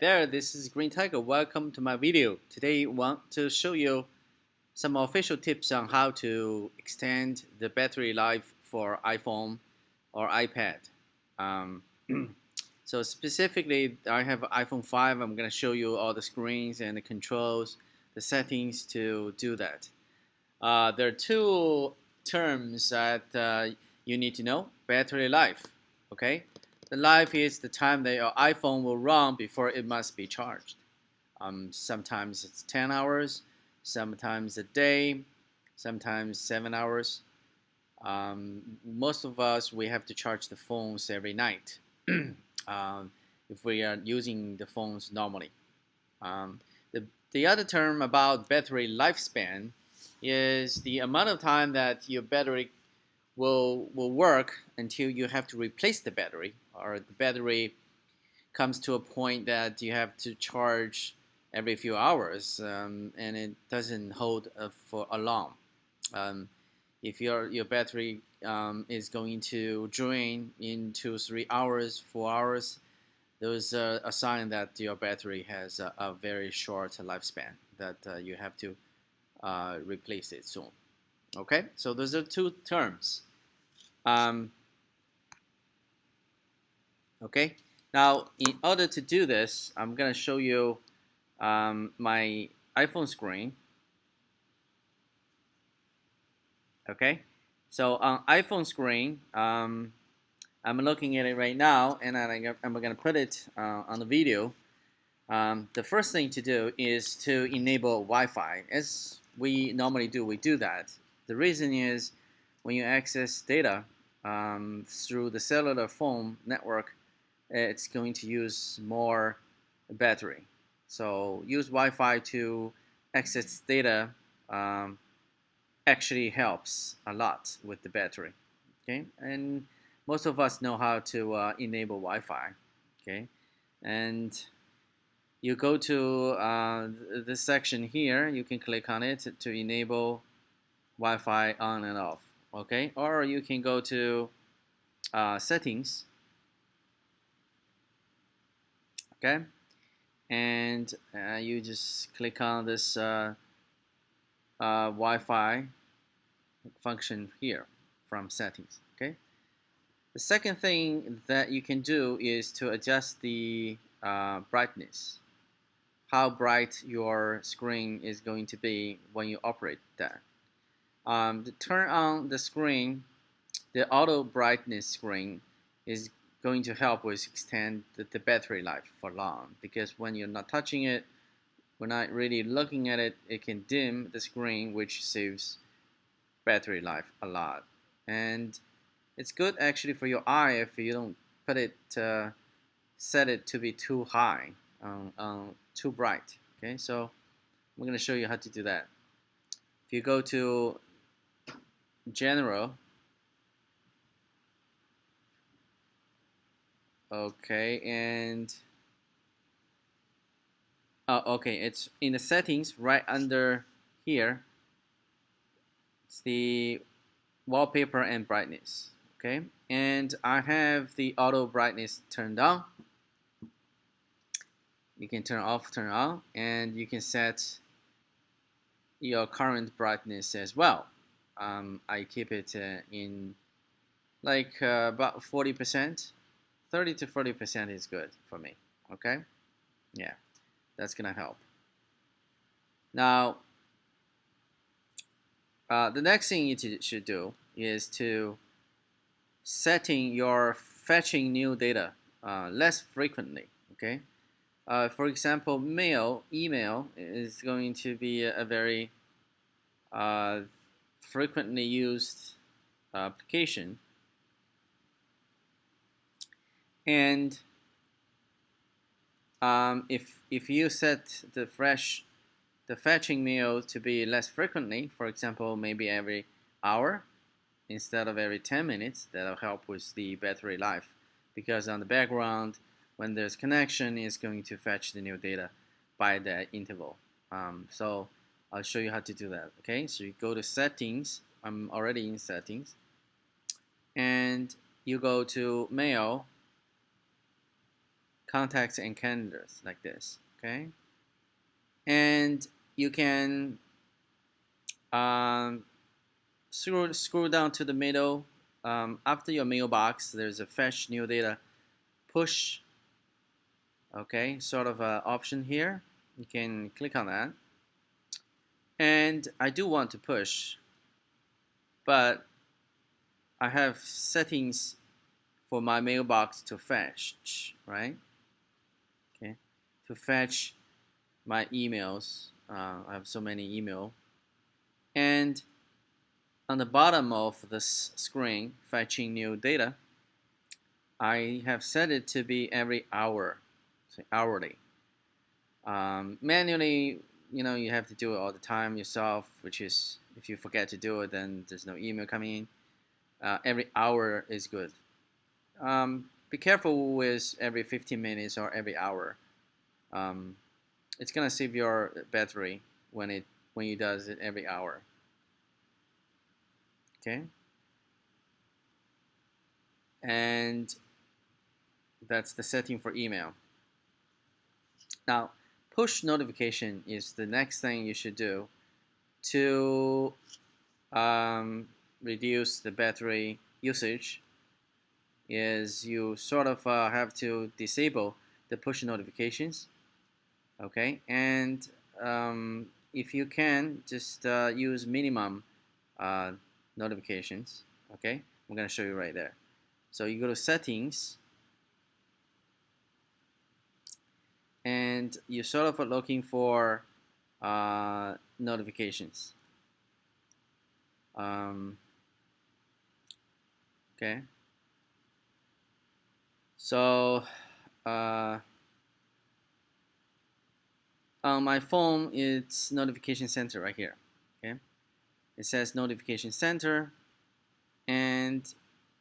there, this is Green Tiger. Welcome to my video. Today I want to show you some official tips on how to extend the battery life for iPhone or iPad. Um, so specifically, I have iPhone 5. I'm going to show you all the screens and the controls, the settings to do that. There are two terms that you need to know. Battery life, okay? The life is the time that your iPhone will run before it must be charged. Sometimes it's 10 hours, sometimes a day, sometimes 7 hours. Most of us, we have to charge the phones every night if we are using the phones normally. Um, the other term about battery lifespan is the amount of time that your battery will work until you have to replace the battery, or the battery comes to a point that you have to charge every few hours, and it doesn't hold for a long. Um, if your battery is going to drain in 2-3 hours, 4 hours, those are a sign that your battery has a very short lifespan, that you have to replace it soon. Okay, so those are two terms. Okay, now in order to do this, I'm going to show you my iPhone screen. Okay, so on iPhone screen, I'm looking at it right now, and I'm going to put it on the video. The first thing to do is to enable Wi-Fi. As we normally do, we do that. The reason is when you access data through the cellular phone network, it's going to use more battery. So use Wi-Fi to access data actually helps a lot with the battery. Okay, and most of us know how to enable Wi-Fi. Okay, and you go to this section here. You can click on it to enable Wi-Fi on and off. Okay, or you can go to settings. Okay, and you just click on this Wi-Fi function here from settings. Okay, the second thing that you can do is to adjust the brightness, how bright your screen is going to be when you operate that. To turn on the screen, the auto brightness screen is going to help with extend the battery life for long, because when you're not touching it, we're not really looking at it, it can dim the screen, which saves battery life a lot. And it's good actually for your eye if you don't put it set it to be too high, too bright. Okay, so I'm going to show you how to do that. If you go to general, okay, and okay, it's in the settings right under here. It's the wallpaper and brightness. Okay, and I have the auto brightness turned on. You can turn off, turn on, and you can set your current brightness as well. I keep it in like about 40%. 30 to 40% is good for me. Okay, yeah, that's gonna help. Now, the next thing you should do is to setting your fetching new data less frequently. Okay, for example, email is going to be a very frequently used application, and if you set the fetching mail to be less frequently, for example, maybe every hour instead of every 10 minutes, that'll help with the battery life, because on the background, when there's connection, it's going to fetch the new data by that interval. So I'll show you how to do that. Okay, so you go to settings. I'm already in settings, and you go to mail, contacts and calendars like this. Okay, and you can um, scroll down to the middle. After your mailbox, there's a fetch new data push. Okay, sort of an option here. You can click on that. And I do want to push, but I have settings for my mailbox to fetch, right? Okay, to fetch my emails. I have so many email, and on the bottom of this screen, fetching new data, I have set it to be every hour, so hourly. Manually, you have to do it all the time yourself, which is if you forget to do it, then there's no email coming in. Every hour is good. Be careful with every 15 minutes or every hour. Um, it's gonna save your battery when you does it every hour. Okay, and that's the setting for email. Now, push notification is the next thing you should do to reduce the battery usage. Is you sort of have to disable the push notifications. Okay, and if you can, just use minimum uh, notifications. Okay, I'm gonna show you right there. So you go to settings, and you sort of are looking for notifications. Okay, so uh, on my phone, it's notification center right here. Okay, it says notification center, and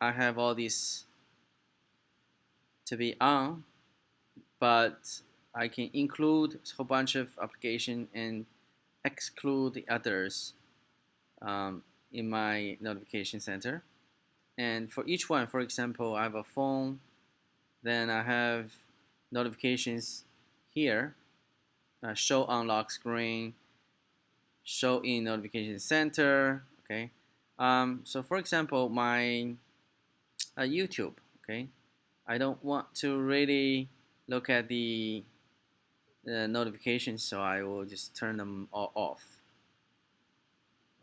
I have all these to be on, but I can include a whole bunch of application and exclude the others in my notification center. And for each one, for example, I have a phone, then I have notifications here, show on lock screen, show in notification center. Okay, so for example, my YouTube. Okay, I don't want to really look at the notifications, so I will just turn them all off.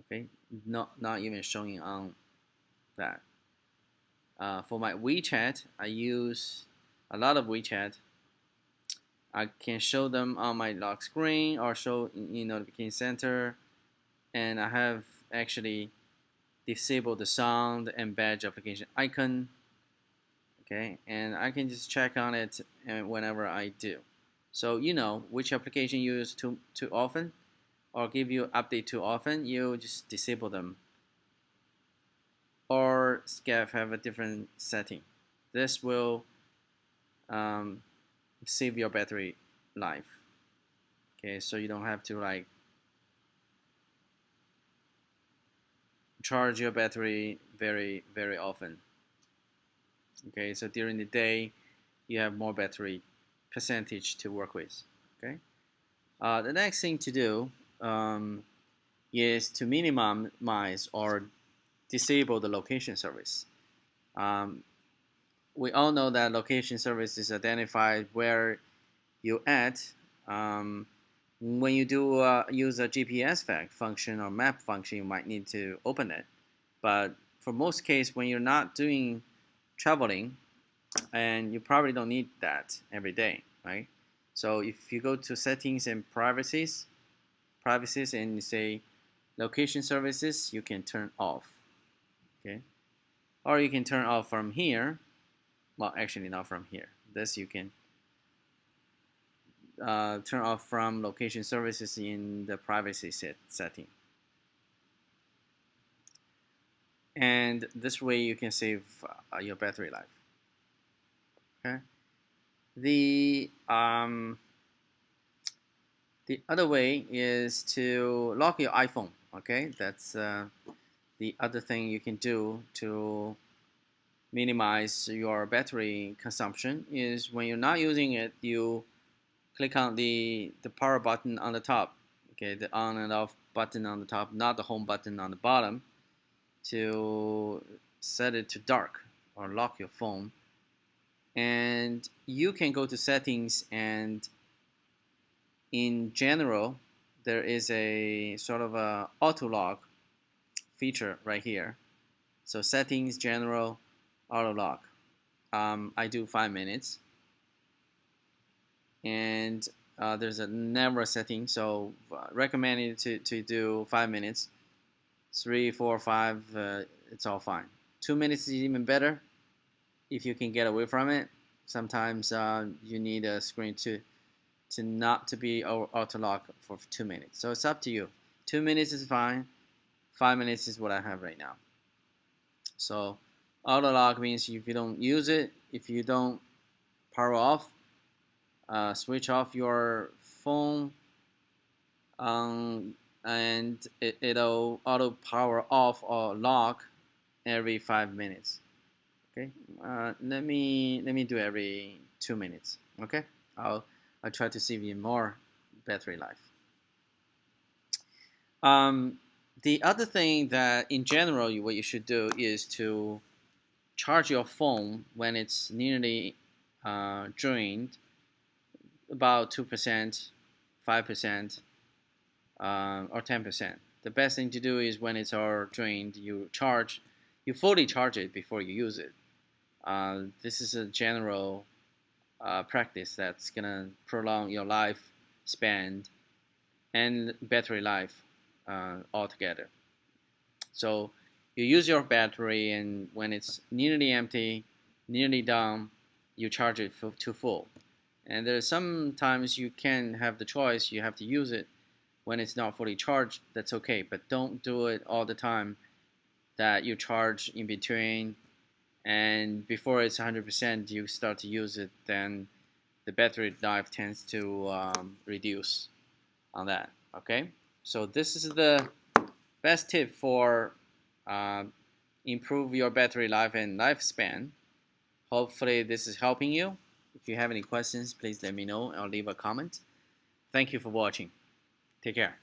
Okay, not even showing on that. For my WeChat, I use a lot of WeChat. I can show them on my lock screen or show in notification center, and I have actually disabled the sound and badge application icon. Okay, and I can just check on it whenever I do. So you know which application you use too often, or give you update too often, you just disable them. Or SCAF have a different setting. This will um, save your battery life. Okay, so you don't have to like charge your battery very often. Okay, so during the day you have more battery percentage to work with. Okay, the next thing to do is to minimize or disable the location service. Um, we all know that location service is identified where you at. Um, when you do use a GPS function or map function, you might need to open it. But for most cases, when you're not doing traveling, and you probably don't need that every day, right? So if you go to settings and privacies, and you say location services, you can turn off. Okay, or you can turn off from here. Well, actually not from here. This you can turn off from location services in the privacy setting. And this way you can save your battery life. Okay. The other way is to lock your iPhone. Okay, that's the other thing you can do to minimize your battery consumption is when you're not using it, you click on the power button on the top, okay, the on and off button on the top, not the home button on the bottom, to set it to dark or lock your phone. And you can go to settings, and in general there is a sort of a auto lock feature right here. So settings, general, auto lock. I do 5 minutes, and there's a never setting, so recommended to do 5 minutes. 3, 4, 5, it's all fine. 2 minutes is even better if you can get away from it. Sometimes you need a screen to not to be auto lock for 2 minutes. So it's up to you. 2 minutes is fine. 5 minutes is what I have right now. So auto lock means if you don't use it, if you don't power off, switch off your phone, and it'll auto power off or lock every 5 minutes. Okay, let me do every 2 minutes. Okay, I'll try to save you more battery life. The other thing that in general what you should do is to charge your phone when it's nearly drained, about 2%, 5%, or 10%. The best thing to do is when it's all drained, you fully charge it before you use it. This is a general practice that's gonna prolong your lifespan and battery life altogether. So you use your battery, and when it's nearly empty, nearly done, you charge it to full. And there's sometimes you can have the choice, you have to use it when it's not fully charged. That's okay, but don't do it all the time, that you charge in between, and before it's 100% you start to use it, then the battery life tends to reduce on that. Okay, so this is the best tip for improve your battery life and lifespan. Hopefully this is helping you. If you have any questions, please let me know or leave a comment. Thank you for watching. Take care.